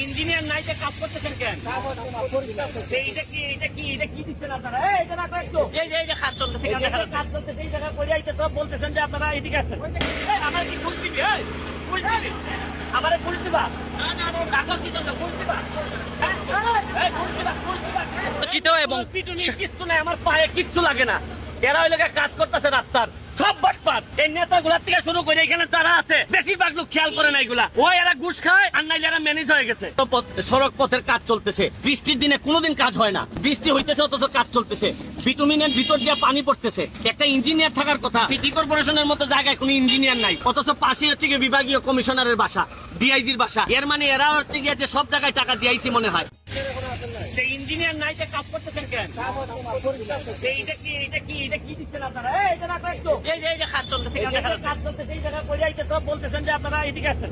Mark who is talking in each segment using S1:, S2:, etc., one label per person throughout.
S1: Engineer নাই যে কাজ করতেছেন কেন? এটা কি দিচ্ছেন আপনারা? এই যে না একটু এই যে কাজ চলতেছে, কাজ চলতেছে, এই জায়গা করে আইতে সব বলতেছেন যে আপনারা এদিকে আসেন। আমার কি ফুল দিবি? ফুল দিবি? আমারে ফুল দিবা? না না না, টাকা কি জন্য ফুল দিবা? এবং কিচ্ছু নাই, আমার পায়ে কিচ্ছু লাগে না। এরা ওই লোকের কাজ করতেছে রাস্তার সব বাটপাট। এই নেতাগুলার থেকে শুরু করে এখানে যারা আছে বেশিরভাগ লোক খেয়াল করে না এগুলা। ওই এরা ঘুষ খায় আর নাইলে এরা ম্যানেজ হয়ে গেছে। সড়ক পথের কাজ চলতেছে, বৃষ্টির দিনে কোনোদিন কাজ হয় না, বৃষ্টি হইতেছে অথচ কাজ চলতেছে। বিটুমিনের ভিতর দিয়ে পানি পড়তেছে। একটা ইঞ্জিনিয়ার থাকার কথা, সিটি কর্পোরেশনের মতো জায়গায় কোনো ইঞ্জিনিয়ার নাই, অথচ পাশে হচ্ছে গিয়ে বিভাগীয় কমিশনারের বাসা, ডিআইজির বাসা। এর মানে এরা হচ্ছে গিয়ে যে সব জায়গায় টাকা দিয়েছি মনে হয়। ইঞ্জিনিয়ার নাই যে কাজ করতেছেন কেন? এটা কি দিচ্ছেন আপনারা? এই যে কাজ চলতেছে, কাজ চলতেছে, এই জায়গা করে আইতে সব বলতেছেন যে আপনারা এদিকে আসেন।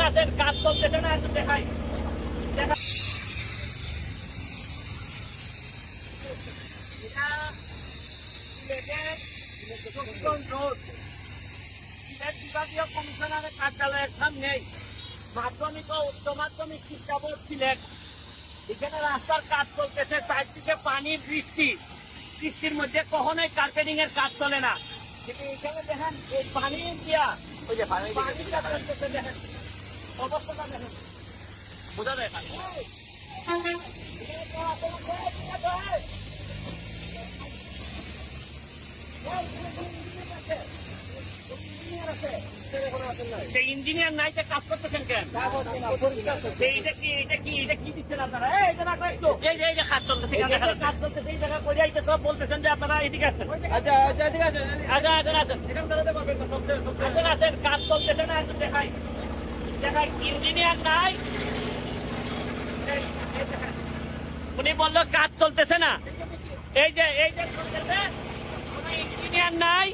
S1: আসেন, কাজ চলতেছে না, একটু দেখাই। বিভাগীয় কমিশনারের কার্যালয়ের সামনে মাধ্যমিক ও উচ্চ মাধ্যমিক শিক্ষা বোর্ড সিলেট, এখানে রাস্তার কাজ চলতেছে। চারদিকে পানি, বৃষ্টির মধ্যে কখনোই কার্পেটিং এর কাজ চলে না। কিন্তু এখানে দেখেন এই পানি দিয়া ওই যে পানিটা চলতেছে, দেখেন অবস্থাটা দেখেন, বোঝা যায়। ইঞ্জিনিয়ার নাই যে কাজ করতেছেন কেন? এটা কি দিচ্ছেন আপনারা? এই যে কাজ চলতেছে, কাজ চলতেছে, এই জায়গা করে আইতে সব বলতেছেন যে আপনারা এদিকে আসেন। আসেন, কাজ চলতেছে না, একটু দেখাই। ইঞ্জিনিয়ার নাই, উনি বললো কাজ চলতেছে না। এই যে চলতেছে, ইঞ্জিনিয়ার নাই,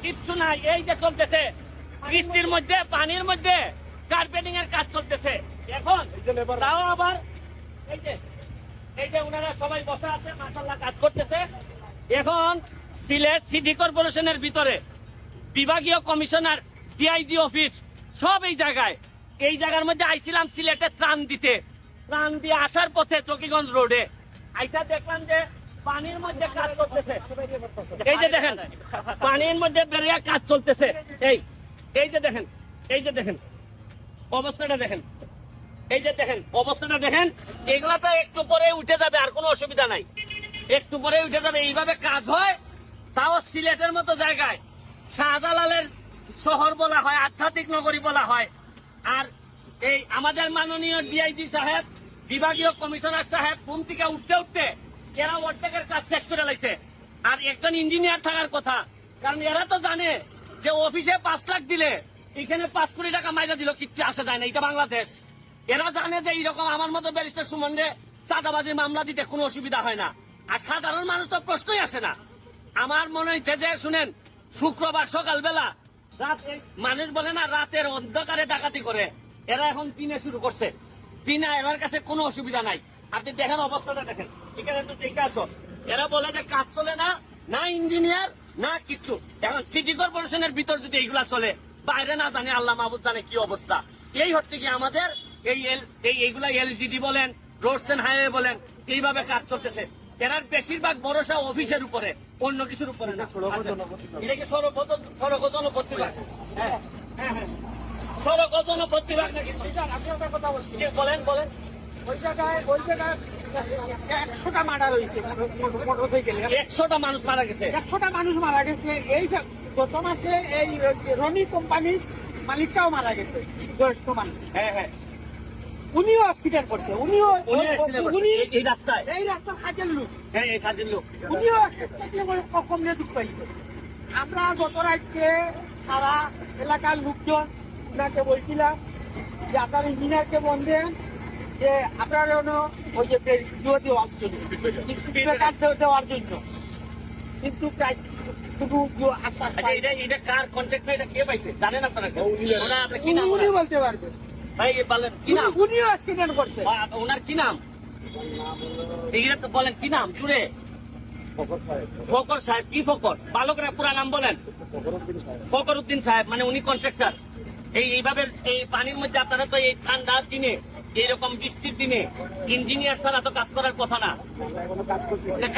S1: কিচ্ছু নাই, এই যে চলতেছে বৃষ্টির মধ্যে, পানির মধ্যে কার্পেটিং এর কাজ চলতেছে। এখন তাও আবার এই যে ওনারা সবাই বসা আছে, মাশাআল্লাহ কাজ করতেছে। এখন সিলেট সিটি কর্পোরেশনের ভিতরে বিভাগীয় কমিশনার, ডিআইজি অফিস সব এই জায়গার মধ্যে আইছিলাম সিলেটে ত্রাণ দিতে। ত্রাণ দিয়ে আসার পথে চকিগঞ্জ রোডে আইসা দেখলাম যে পানির মধ্যে কাজ করতেছে। এই যে দেখেন পানির মধ্যে বেরিয়ে কাজ চলতেছে। এই যে দেখেন অবস্থাটা দেখেন, অবস্থাটা দেখেন। এগুলা তো একটু পরে উঠে যাবে, আর কোনো অসুবিধা নাই, একটু পরে উঠে যাবে। এইভাবে কাজ হয়, তাও সিলেটের মতো জায়গায়। শাহজালালের শহর বলা হয়, আধ্যাত্মিক নগরী বলা হয়। আর এই আমাদের মাননীয় ডিআইজি সাহেব, বিভাগীয় কমিশনার সাহেব ঘুম থেকে উঠতে এরা অর্ধেকের কাজ শেষ করে লাইছে। আর একজন ইঞ্জিনিয়ার থাকার কথা, কারণ এরা তো জানে যে অফিসে 5 লাখ দিলে এখানে 5 কোটি টাকা মাইরা দিল কিচ্ছু আসা যায় না, এটা বাংলাদেশ। এরা জানে যে এইরকম আমার মতো ব্যারিস্টার সুমনে চাঁদাবাজির মামলা দিতে কোনো অসুবিধা হয় না। আর সাধারণ মানুষ তো প্রশ্নই আসে না। আমার মনে হচ্ছে যে শুনেন, শুক্রবার সকালবেলা মানুষ বলে না রাতের অন্ধকারে ডাকাতি করে, এরা এখন দিনে শুরু করছে। দিনে এর কাছে কোনো অসুবিধা নাই। আপনি দেখেন অবস্থাটা দেখেন, এখানে তো দেখে আসো। এরা বলে যে কাজ চলে না, না ইঞ্জিনিয়ার না কিচ্ছু। এখন সিটি কর্পোরেশনের ভিতর যদি এইগুলা চলে, বাইরে না জানে আল্লাহ মাহবুব জানে কি অবস্থা। এই হচ্ছে কি আমাদের এইগুলা এলজিডি বলেন, রোডস এন্ড হাইওয়ে বলেন, এইভাবে কাজ চলতেছে। এরার বেশিরভাগ ভরসা অফিসের উপরে, অন্য কিছুর উপরে না। এটা কি সড়ক ও জনপদ বিভাগ? হ্যাঁ, সড়ক ও জনপদ বিভাগ নাকি? আপনি একটা কথা বলছি, বলেন। ওই জায়গায় 100টা মার্ডার হয়েছে, মোটরসাইকেলে 100টা মানুষ মারা গেছে। 100টা মানুষ মারা গেছে। এই গত মাসে এই রনি কোম্পানির মালিকটাও মারা গেছে, বয়স্ক মানুষ। হ্যাঁ, উনিও অ্যাক্সিডেন্ট করছে। উনি এই রাস্তার কাজের লোক। হ্যাঁ, এই কাজের লোক। উনিও কখন দুঃখ পাইছে। আমরা গত রাত্রে সারা এলাকার লোকজন ওনাকে বলছিলাম যে আপনার ইঞ্জিনিয়ারকে বলবেন যে আপনার ওই যে দেওয়ার জন্য, কিন্তু শুধু এটা কার কন্ট্রাক্ট, এটা কে পাইছে জানেন আপনারা? উনি বলতে পারবেন। ভাই বলেন কি নাম? উনিও অ্যাক্সিডেন্ট করতে। ওনার কি নাম বলেন, কি নাম? জুড়ে ফকর সাহেব। কি ফকর? বালকরা পুরা নাম বলেন। ফকর উদ্দিন সাহেব, মানে উনি কন্ট্রাক্টর। এইভাবে এই পানির মধ্যে আপনারা তো এই ঠান্ডার দিনে এইরকম বৃষ্টির দিনে ইঞ্জিনিয়ার ছাড়া তো কাজ করার কথা না।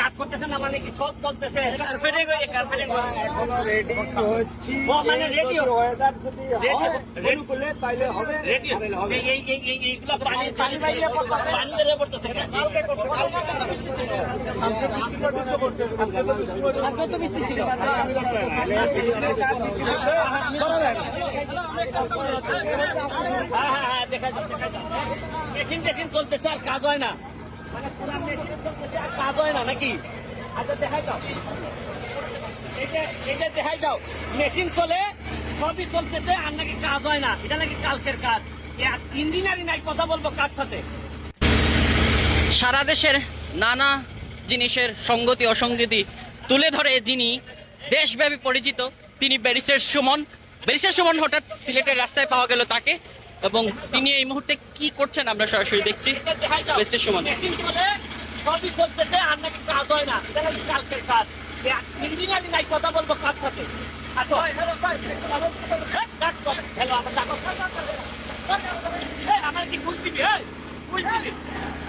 S1: কাজ করতেছেন না মানে কি সব চলতেছে? ও মানে রেডি এইগুলো পানি বেরিয়ে পড়তেছে। হ্যাঁ দেখা যাচ্ছে মেশিন টেশিন চলতেছে আর কাজ হয় না, মানে পুরা মেশিন চলতেছে আর কাজ হয় না নাকি? আচ্ছা দেখাই দাও, এই যে দেখাই দাও মেশিন চলে সবই চলতেছে আর নাকি কাজ হয় না। এটা নাকি কালকের কাজ, ইঞ্জিনিয়ারিং নাই কথা বলবো কার সাথে?
S2: সারা দেশের নানা জিনিসের সঙ্গতি অসঙ্গতি তুলে ধরে যিনি দেশব্যাপী পরিচিত তিনি ব্যারিস্টার সুমন। ব্যারিস্টার সুমন হঠাৎ সিলেটের রাস্তায় পাওয়া গেল তাকে, এবং তিনি এই মুহূর্তে কি করছেন আমরা সরাসরি দেখছি। ব্যারিস্টার সুমন,
S1: মেশিন চলে সবই চলতেছে আর নাকি কাজ হয় না, এটা নাকি কালকের কাজ, ইঞ্জিনিয়ারিং নাই কথা বলবো কার সাথে? আচ্ছা আমার কি ফুল দিবি? ফুল দিবি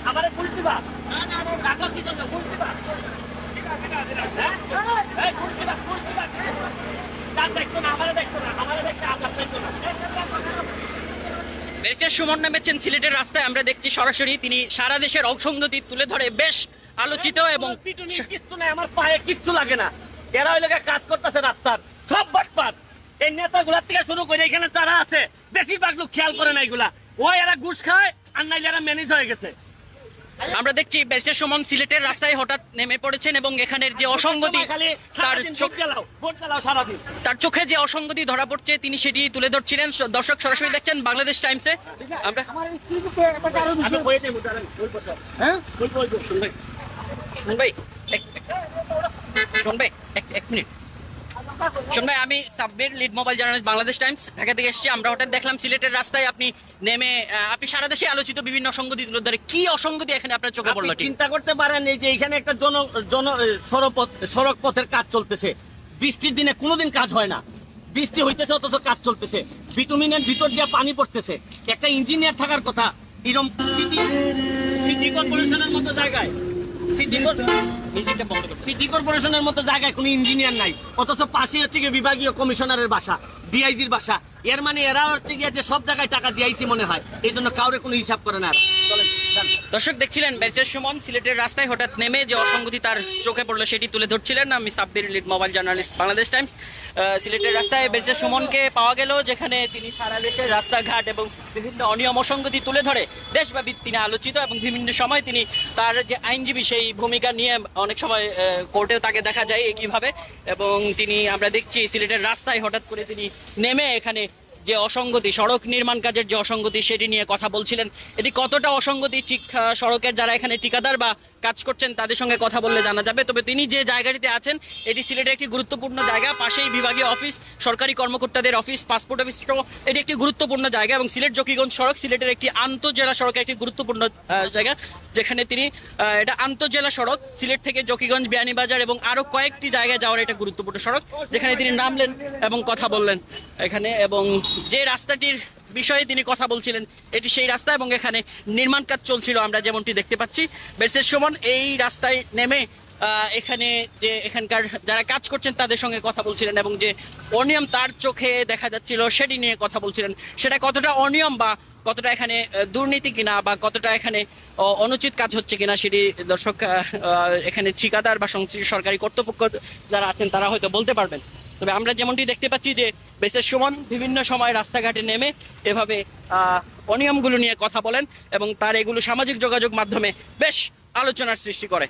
S1: আমার ফুল দিবা? টাকা কি জন্য ফুল দিবা?
S2: ব্যারিস্টার সুমন নামেছেন সিলেটের রাস্তায়, আমরা দেখছি সরাসরি। তিনি সারা দেশের অসঙ্গতি তুলে ধরে বেশ আলোচিত এবং
S1: কিচ্ছু নাই, আমার পায়ে কিচ্ছু লাগে না। এরা ওই লোকের কাজ করতেছে রাস্তার সব বাটপাট। এই নেতাগুলার থেকে শুরু করে এখানে যারা আছে বেশিরভাগ লোক খেয়াল করে না এগুলা, ওই এরা ঘুষ খায় আর নাই যারা ম্যানেজ হয়ে গেছে।
S2: আমরা দেখছি ব্যারিস্টার সুমন সিলেটের রাস্তায় হঠাৎ নেমে পড়েছেন এবং এখানের যে অসঙ্গতি তার চোখে যে অসঙ্গতি ধরা পড়ছে তিনি সেটি তুলে ধরছিলেন। দর্শক সরাসরি দেখছেন বাংলাদেশ টাইমসে। আমরা এক মিনিট শোন ভাই, আমি Sabbir, lead mobile journalist, Bangladesh Times, Dhaka থেকে এসেছি। আমরা হঠাৎ দেখলাম সিলেটের রাস্তায় আপনি নেমে আপনি সারা দেশে আলোচিত বিভিন্ন অসঙ্গতি তুলে ধরে কি অসঙ্গতি এখানে আপনার চোখে পড়লো?
S1: চিন্তা করতে পারেন এই যে এখানে একটা সড়ক পথের কাজ চলতেছে, বৃষ্টির দিনে কোনোদিন কাজ হয় না, বৃষ্টি হইতেছে অথচ কাজ চলতেছে, বিটুমিনের ভিতর দিয়ে পানি পড়তেছে। একটা ইঞ্জিনিয়ার থাকার কথা এরকম সিটি কর্পোরেশনের মতো জায়গায়, সিটি কর্পোরেশনের মতো জায়গায় কোনো ইঞ্জিনিয়ার নাই, অথচ পাশে হচ্ছে গিয়ে বিভাগীয় কমিশনারের বাসা, ডিআইজির বাসা। এর মানে এরা হচ্ছে গিয়ে যে সব জায়গায় টাকা দিয়েছি মনে হয়, এই জন্য কাউরে কোনো হিসাব করে না।
S2: দর্শক দেখছিলেন ব্যারিস্টার সুমন সিলেটের রাস্তায় হঠাৎ নেমে যে অসঙ্গতি তার চোখে পড়লো সেটি তুলে ধরছিলেন। আমি Sabbir, lead mobile journalist, Bangladesh Times. সিলেটের রাস্তায় ব্যারিস্টার সুমনকে পাওয়া গেল, যেখানে তিনি সারা দেশের রাস্তাঘাট এবং বিভিন্ন অনিয়ম অসঙ্গতি তুলে ধরে দেশব্যাপী তিনি আলোচিত, এবং বিভিন্ন সময় তিনি তার যে আইনজীবী সেই ভূমিকা নিয়ে অনেক সময় কোর্টেও তাকে দেখা যায় একইভাবে। এবং তিনি আমরা দেখছি সিলেটের রাস্তায় হঠাৎ করে তিনি নেমে এখানে যে অসঙ্গতি, সড়ক নির্মাণ কাজের যে অসঙ্গতি সেটি নিয়ে কথা বলছিলেন। এটি কতটা অসঙ্গতি ঠিক সড়কের যারা এখানে ঠিকাদার বা কাজ করছেন তাদের সঙ্গে কথা বললে জানা যাবে। তবে তিনি যে জায়গাটিতে আছেন এটি সিলেটের একটি গুরুত্বপূর্ণ জায়গা, পাশেই বিভাগীয় অফিস, সরকারি কর্মকর্তাদের অফিস, পাসপোর্ট অফিস, এটি একটি গুরুত্বপূর্ণ জায়গা এবং সিলেট জকিগঞ্জ সড়ক সিলেটের একটি আন্তঃজেলা সড়কের একটি গুরুত্বপূর্ণ জায়গা, যেখানে তিনি এটা আন্তঃজেলা সড়ক, সিলেট থেকে জকিগঞ্জ, বিয়ানীবাজার এবং আরো কয়েকটি জায়গায় যাওয়ার একটা গুরুত্বপূর্ণ সড়ক, যেখানে তিনি নামলেন এবং কথা বললেন এখানে। এবং যে রাস্তাটির বিষয়ে তিনি কথা বলছিলেন এটি সেই রাস্তা এবং এখানে নির্মাণ কাজ চলছিল আমরা যেমনটি দেখতে পাচ্ছি। ব্যারিস্টার সুমন এই রাস্তায় নেমে এখানে যে এখানকার যারা কাজ করছেন তাদের সঙ্গে কথা বলছিলেন এবং যে অনিয়ম তার চোখে দেখা যাচ্ছিল সেটি নিয়ে কথা বলছিলেন। সেটা কতটা অনিয়ম বা কতটা এখানে দুর্নীতি কিনা বা কতটা এখানে অনুচিত কাজ হচ্ছে কিনা সেটি দর্শক এখানে ঠিকাদার বা সংশ্লিষ্ট সরকারি কর্তৃপক্ষ যারা আছেন তারা হয়তো বলতে পারবেন। তবে আমরা যেমনটি দেখতে পাচ্ছি যে ব্যারিস্টার সুমন বিভিন্ন সময় রাস্তাঘাটে নেমে এভাবে অনিয়মগুলো নিয়ে কথা বলেন এবং তার এগুলো সামাজিক যোগাযোগ মাধ্যমে বেশ আলোচনার সৃষ্টি করে।